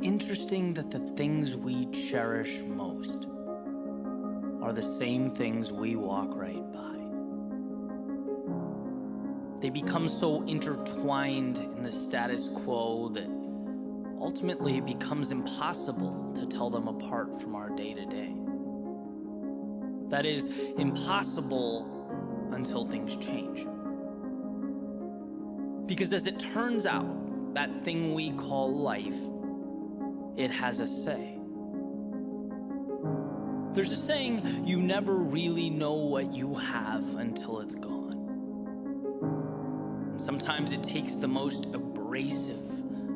interesting that the things we cherish most are the same things we walk right by. They become so intertwined in the status quo that ultimately it becomes impossible to tell them apart from our day-to-day. That is, impossible until things change. Because as it turns out, that thing we call life, it has a say. There's a saying, you never really know what you have until it's gone. And sometimes it takes the most abrasive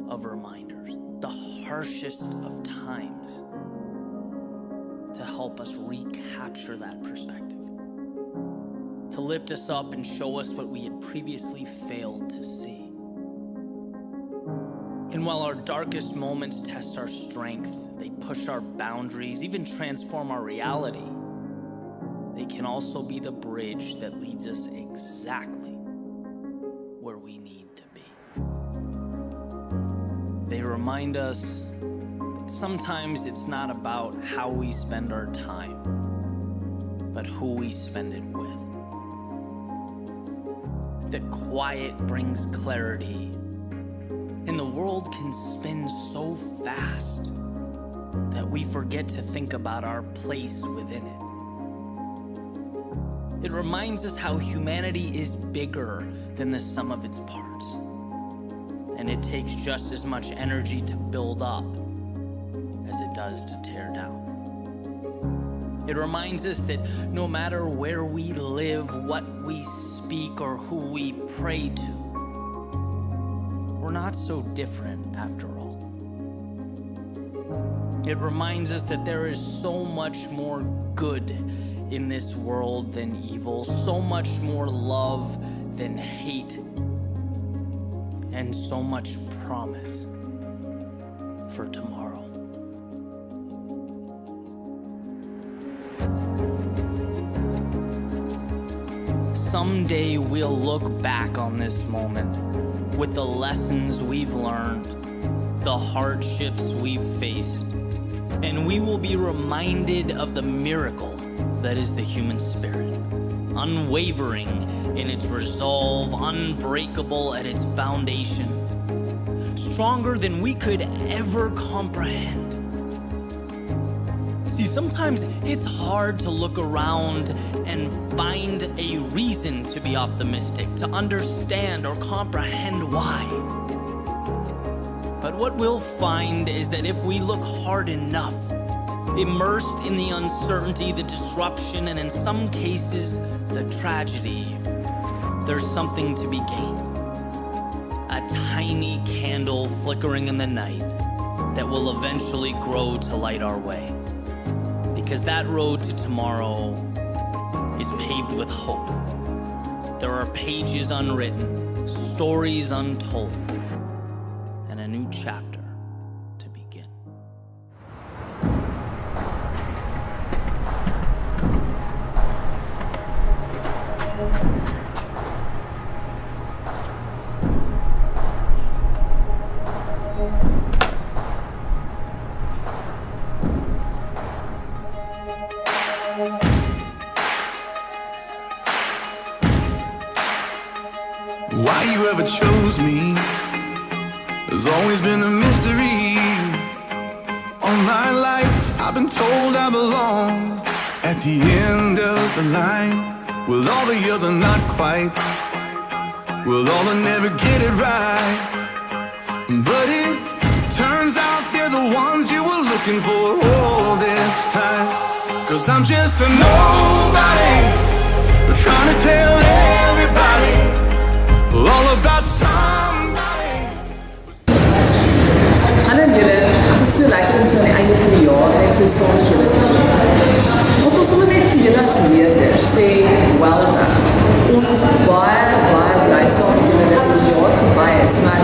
of reminders, the harshest of times, to help us recapture that perspective, to lift us up and show us what we had previously failed to see. And while our darkest moments test our strength, they push our boundaries, even transform our reality, they can also be the bridge that leads us exactly where we need to be. They remind us that sometimes it's not about how we spend our time, but who we spend it with. That quiet brings clarity, and the world can spin so fast that we forget to think about our place within it. It reminds us how humanity is bigger than the sum of its parts, and it takes just as much energy to build up as it does to tear down. It reminds us that no matter where we live, what we speak, or who we pray to, we're not so different after all. It reminds us that there is so much more good in this world than evil, so much more love than hate, and so much promise for tomorrow. Someday we'll look back on this moment with the lessons we've learned, the hardships we've faced, and we will be reminded of the miracle that is the human spirit, unwavering in its resolve, unbreakable at its foundation, stronger than we could ever comprehend. See, sometimes it's hard to look around and find a reason to be optimistic, to understand or comprehend why. But what we'll find is that if we look hard enough, immersed in the uncertainty, the disruption, and in some cases, the tragedy, there's something to be gained. A tiny candle flickering in the night that will eventually grow to light our way. Because that road to tomorrow is paved with hope. There are pages unwritten, stories untold, and a new chapter to begin. Why you ever chose me has always been a mystery. All my life I've been told I belong at the end of the line, with all the other not quite, with all the never get it right. But it turns out they're the ones you were looking for all this time. 'Cause I'm just a nobody, trying to tell everybody all about somebody. Hallo julle, ek is so lekker om so aan die einde van die jaar net so saam met julle te doen. Ons wil sommer net vir julle as leerders sê, welcome. Ons is baie bly saam met julle dat die jaar verby is, maar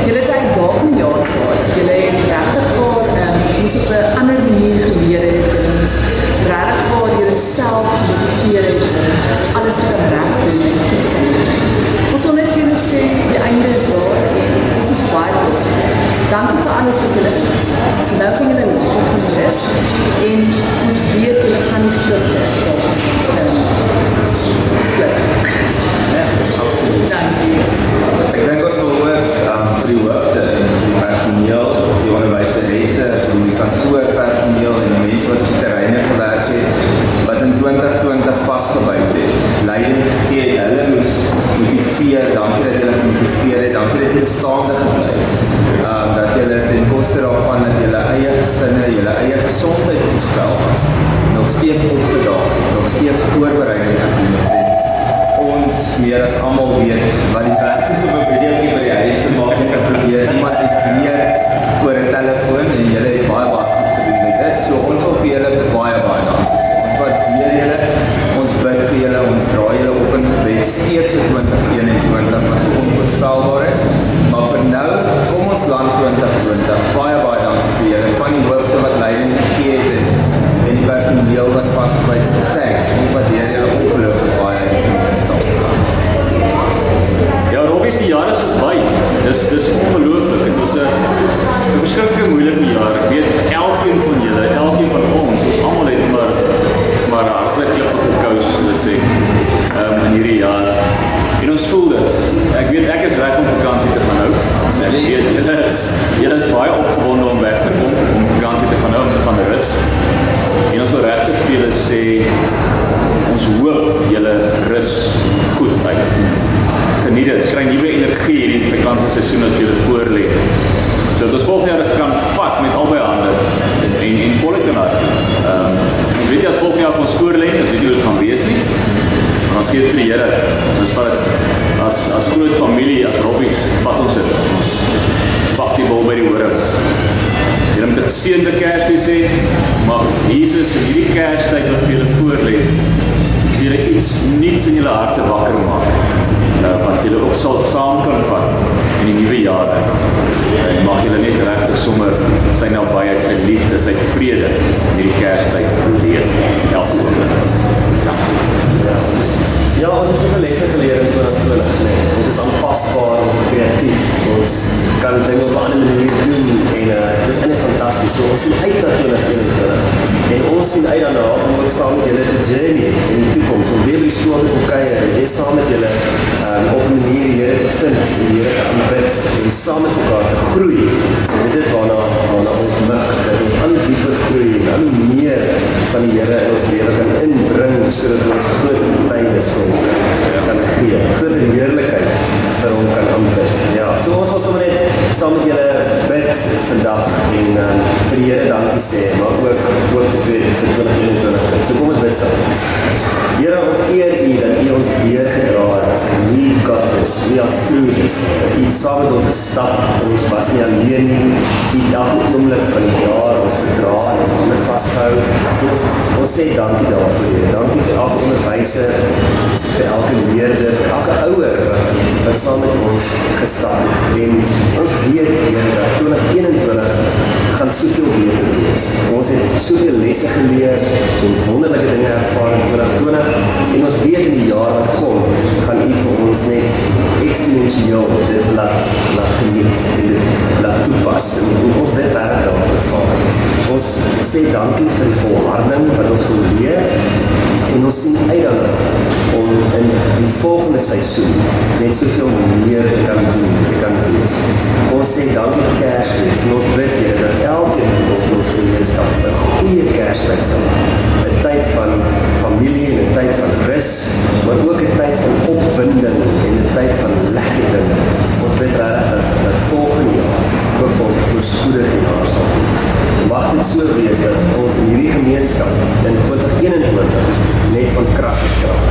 julle het uitdagende jaar gehad. Julle het regtig ons op 'n ander manier geleer het, ons regtig waar julle self motiveer het, alles te reg doen. Ons wil net vir julle sê, die einde is daar en ons is baie trots. Dankie vir alles wat julle is. nou kan julle lekker gaan rus en ons weet julle gaan nie vlugte Ja, absoluut. Dankie. Ek dink ons wil ook vir die hoofde, die personeel, die onderwyseresse, die kantoorpersoneel en die mense wat op die terreine gewerk het, wat in 2020 vastgebyt het, leiding gegee het, hulle moes motiveer, dankie dat julle gemotiveer het, dankie dat julle staande gebly het, dat julle ten koste daarvan dat julle eie gesinne, julle eie gesondheid op die spel was, nog steeds opgedaag, nog steeds voorbereiding gedoen het. Ons meer as almal weet wat die werk is om 'n videoetjie by die huis te maak en kan probeer iemand iets leer oor 'n telefoon en julle het baie goed gedoen met dit. So ons wil vir julle baie dankie sê. Ons waardeer julle, ons bid vir julle, ons dra julle op in gebed steeds vir 2021 wat so onvoorspelbaar is. Maar vir nou, kom ons land 2020. Baie dankie vir julle van die hoofde wat leiding gegee het en die personeel wat vasbyt. Thanks. Ons waardeer julle ongelooflik baie. Ja, Robbie, die jaar is verby. Dis ongelooflik. Dit was 'n verskriklike moeilike jaar. Ek weet elkeen van julle, elkeen van ons almal het maar hartlik klippe gekou, soos hulle sê, in hierdie jaar. En ons voel dit. Ek weet ek is reg om vakansie te gaan hou. Ek weet julle is baie opgewonde om weg te kom, om vakansie te gaan hou, om te gaan rus. En ons wil regtig vir julle sê, ons hoop julle rus goed uit. Geniet dit, kry nuwe energie hierdie vakansieseisoen as julle voorlê. So dat ons volgende jaar kan vat met albei hande en volle kan hou. Ons weet jy dat volgende jaar vir ons voorlê, ons weet nie hoe dit gaan wees nie. Maar ons gee vir die Here. Ons vat dit as groot familie, as Robbies, vat ons dit. Ons pak die bal by die horings. Julle moet 'n geseënde Kersfees hê, maar Jesus in hierdie Kerstyd wat vir julle voorlê, vir julle iets niets in julle harte wakker maak. Wat julle ook sal saam kan vat in die nuwe jaar. En mag julle net regtig sommer sy nabyheid, sy liefde, sy vrede in hierdie Kerstyd beleef. Elke oomblik. Ja, ons het soveel lesse geleer in 2020, nee. Ons is aanpasbaar, ons is kreatief, ons kan dinge op 'n ander manier doen en dit is eintlik fantasties. So ons sien uit na 2021 en ons sien uit daarna om ook saam met julle te journey in die toekoms, om weer by die stoel te kom kuier en weer saam met julle op 'n manier die Here te vind, die Here te aanbid en saam met mekaar te groei. En dit is waarna ons mik, dat ons al dieper groei en al meer van die Here in ons lewe kan inbring sodat ons groot betekenis vir hom kan gee, groter heerlikheid vir hom kan aanbid. Ja, so ons wil sommer net saam met julle bid vandag en vir die Here dankie sê, maar ook vir 2021. So kom ons bid saam. Here, ons eer U dat U ons deurgedra het. We got this, we are through this. U het saam met ons gestap, ons was nie alleen nie. U het elke oomblik van die jaar ons gedra en ons hande vasgehou. Ons sê dankie daarvoor, Here. Dankie vir elke onderwyser, vir elke leerder, vir elke ouer wat saam met ons gestap het. En ons weet, Here, dat 2021 gaan soveel beter wees. Ons het soveel lesse geleer en wonderlike dinge ervaar in 2020 en ons weet in die jaar wat kom, gaan U vir ons net eksponensieel dit laat geniet en dit laat toepas. En ons bid regtig daarvoor, Vader. Ons sê dankie vir die volharding wat ons kon leer en ons sien uit daarna om in die volgende seisoen net soveel meer te kan doen, te kan wees. Ons sê dankie vir Kersfees en ons bid Here dat elkeen van ons in ons gemeenskap 'n goeie Kerstyd sal hê. 'n Tyd van familie en 'n tyd van rus, maar ook 'n tyd van opwinding en 'n tyd van lekker dinge. Ons bid regtig dat volgende jaar ook vir ons 'n voorspoedige jaar sal wees. Mag dit so wees dat ons in hierdie gemeenskap in 2021 net van krag tot krag.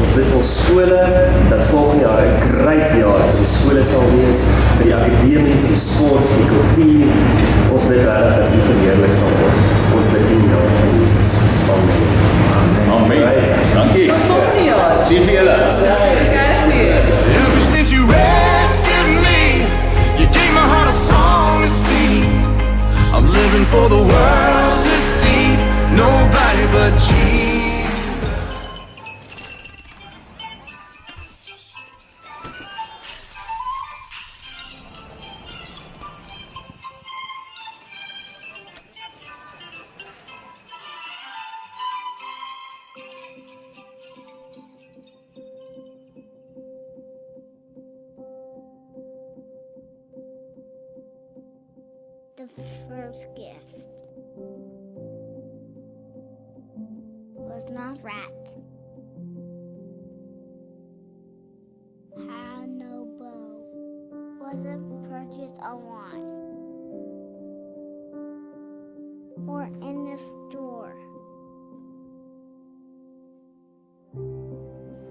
Ons bid vir ons skole, dat volgende jaar 'n great jaar vir die skole sal wees, vir die akademie, vir die sport, vir die kultuur. Ons bid regtig dat U verheerlik sal word. Ons bid in die naam van Jesus. Amen. Amen. Dankie. Tot volgende jaar. Sien vir julle. Kersfees. Ever since you rescued me, you gave my heart a song to sing. I'm living for the world to see, nobody but Jesus. the first gift was not wrapped, had no bow, wasn't purchased online or in the store.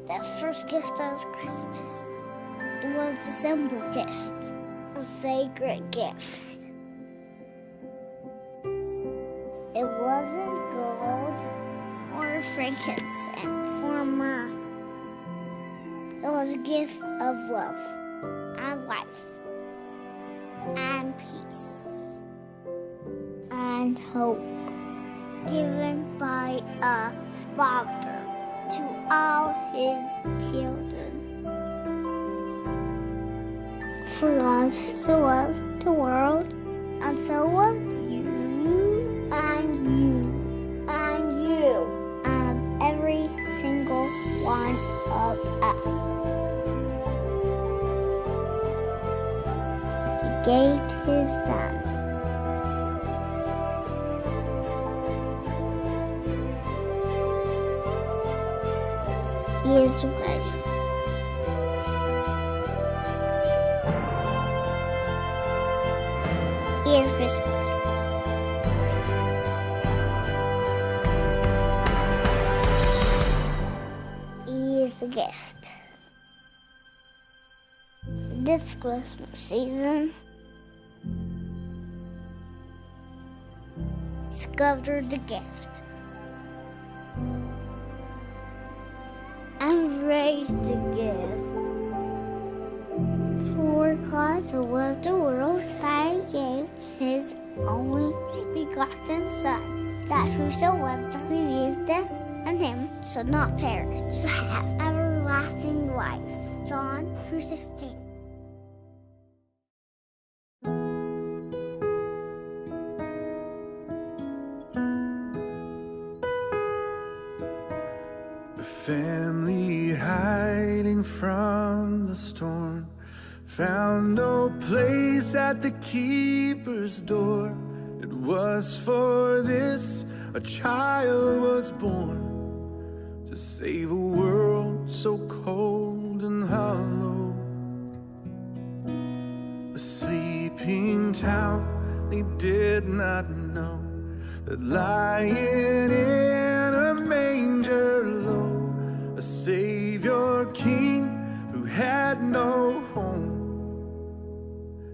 The first gift of Christmas was the simple gift, a sacred gift. It wasn't gold or frankincense or myrrh. It was a gift of love and life and peace and hope, given by a father to all his children. For God so loved the world, and so loved you, and you, and you, and every single one of us. He gave his son. He is the Christ. He is Christmas. He is a gift. This Christmas season, discovered the gift and raised the gift. For God so loved the world that he gave his only begotten Son, that whosoever believeth in him should not perish, but have everlasting life. John 3:16. Family hiding from the storm found no place at the keeper's door. It was for this a child was born, to save a world so cold and hollow. A sleeping town they did not know, that lying in a manger low, a Savior King who had no home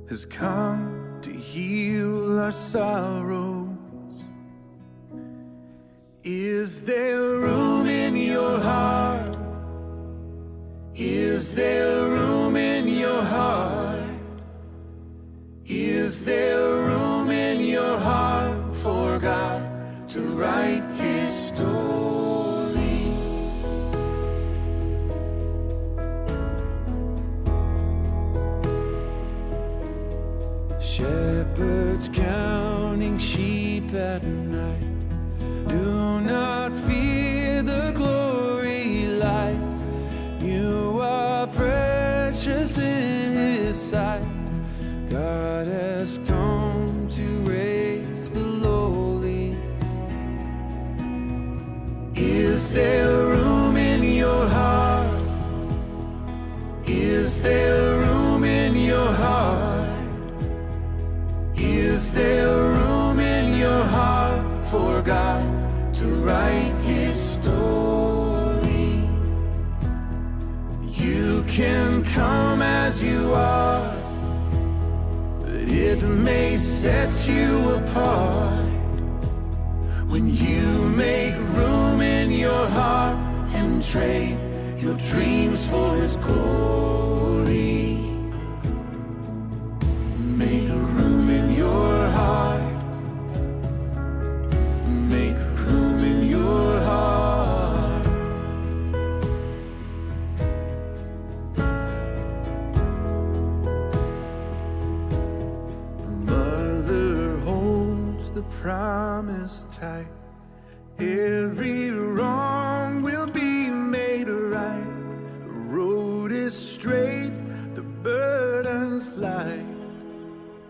has come to heal our sorrows. Is there room in your heart? Is there room in your heart? Is there room in your heart for God to write his story? Shepherds counting sheep at night, do not fear the glory light. You are precious in his sight. God has come to raise the lowly. Is there room in your heart? Is there room in your heart? Is there room in your heart for God to write his story? You can come as you are, but it may set you apart when you make room in your heart and trade your dreams for his glory. Make room in your heart. Make room in your heart. Mother holds the promise tight. Every wrong will be made right. The road is straight, the burden's light.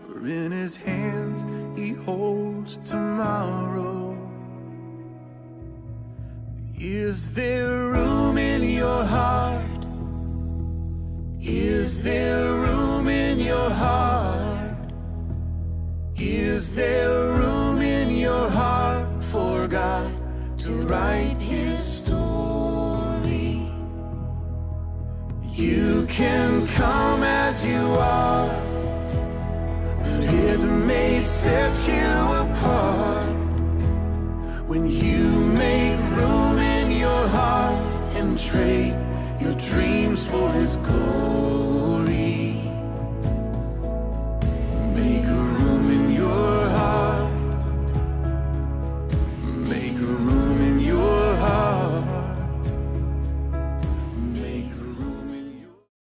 For in his hands holds tomorrow. Is there room in your heart? Is there room in your heart? Is there room in your heart for God to write His story? You can come as you are, but it may set you apart when you